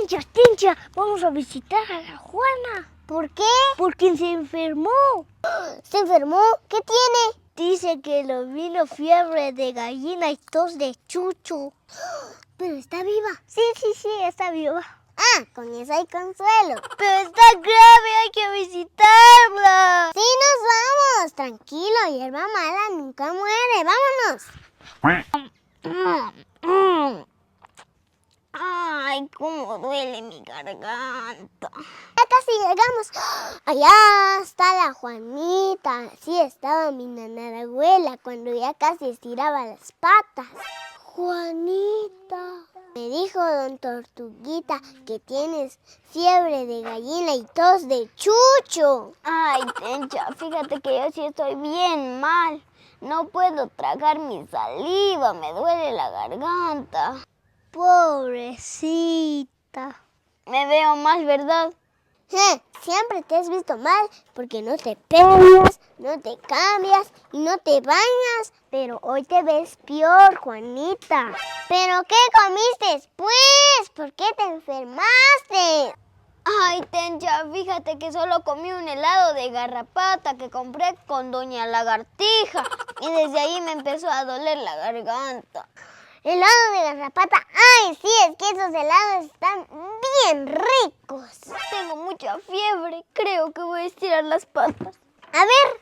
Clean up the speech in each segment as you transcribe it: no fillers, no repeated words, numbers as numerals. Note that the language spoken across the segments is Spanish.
Tencha, vamos a visitar a la Juana. ¿Por qué? Porque se enfermó. ¿Se enfermó? ¿Qué tiene? Dice que le vino fiebre de gallina y tos de chucho. ¿Pero está viva? Sí, está viva. Ah, con eso hay consuelo. Pero está grave, hay que visitarla. Sí, nos vamos. Tranquilo, hierba mala nunca muere. Vámonos. Ay, cómo duele mi garganta. Ya casi llegamos. Allá está la Juanita. Así estaba mi nanarabuela cuando ya casi estiraba las patas. Juanita. Me dijo don Tortuguita que tienes fiebre de gallina y tos de chucho. Ay, Tencha, fíjate que yo sí estoy bien mal. No puedo tragar mi saliva, me duele la garganta. Pobrecita. Me veo mal, ¿verdad? Siempre te has visto mal porque no te peinas, no te cambias y no te bañas. Pero hoy te ves peor, Juanita. ¿Pero qué comiste, pues? ¿Por qué te enfermaste? Ay, Tencha, fíjate que solo comí un helado de garrapata que compré con Doña Lagartija. Y desde ahí me empezó a doler la garganta. ¿Helado de garrapata? Ay, sí, es que esos helados están bien ricos. Tengo mucha fiebre, creo que voy a estirar las patas. A ver.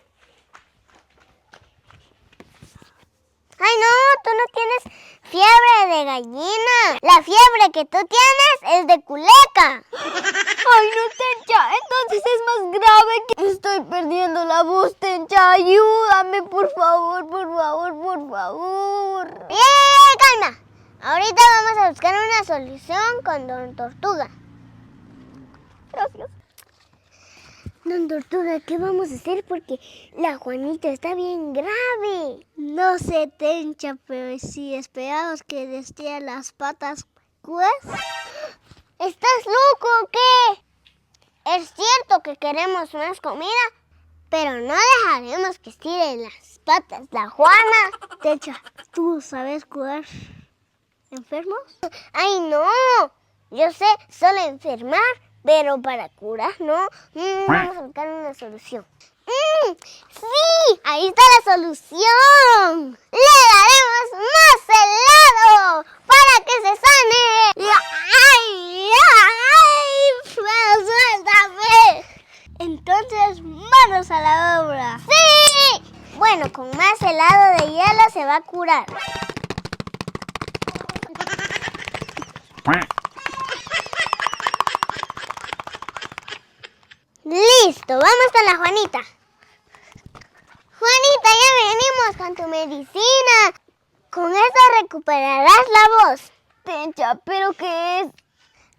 Ay, no, tú no tienes fiebre de gallina. La fiebre que tú tienes es de culeca. Ay, no, Tencha, entonces es más grave que... Estoy perdiendo la voz, Tencha, ayúdame, por favor. Calma. Ahorita vamos a buscar una solución con don Tortuga. Gracias. Don Tortuga, ¿qué vamos a hacer? Porque la Juanita está bien grave. No sé, Tencha, pero si esperamos que le estiren las patas, pues... ¿Estás loco o qué? Es cierto que queremos más comida, pero no dejaremos que estiren las patas la Juana. Tencha, ¿tú sabes curar enfermos? ¡Ay, no! Yo sé solo enfermar, pero para curar no. Vamos a buscar una solución. ¡Sí! ¡Ahí está la solución! ¡Le daremos más helado para que se sane! ¡Ay! ¡Suéltame! Entonces, manos a la obra. ¡Sí! Bueno, con más helado de hielo se va a curar. ¡Listo! ¡Vamos con la Juanita! Juanita, ya venimos con tu medicina. Con esta recuperarás la voz. Tencha, ¿pero qué es?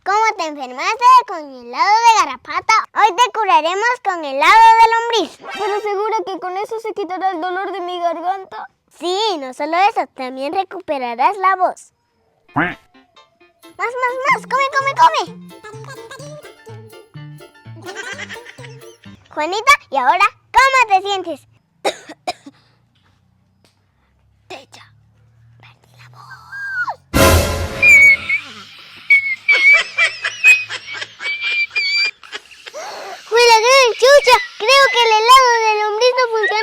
¿Cómo te enfermaste con helado de garrapata? Hoy te curaremos con helado de lombriz. ¿Pero segura que con eso se quitará el dolor de mi garganta? Sí, no solo eso, también recuperarás la voz. Más. Come. Juanita, ¿y ahora cómo te sientes? Tencha, perdí la voz. ¡Fue la gran chucha! Creo que el helado de lombriz no funciona.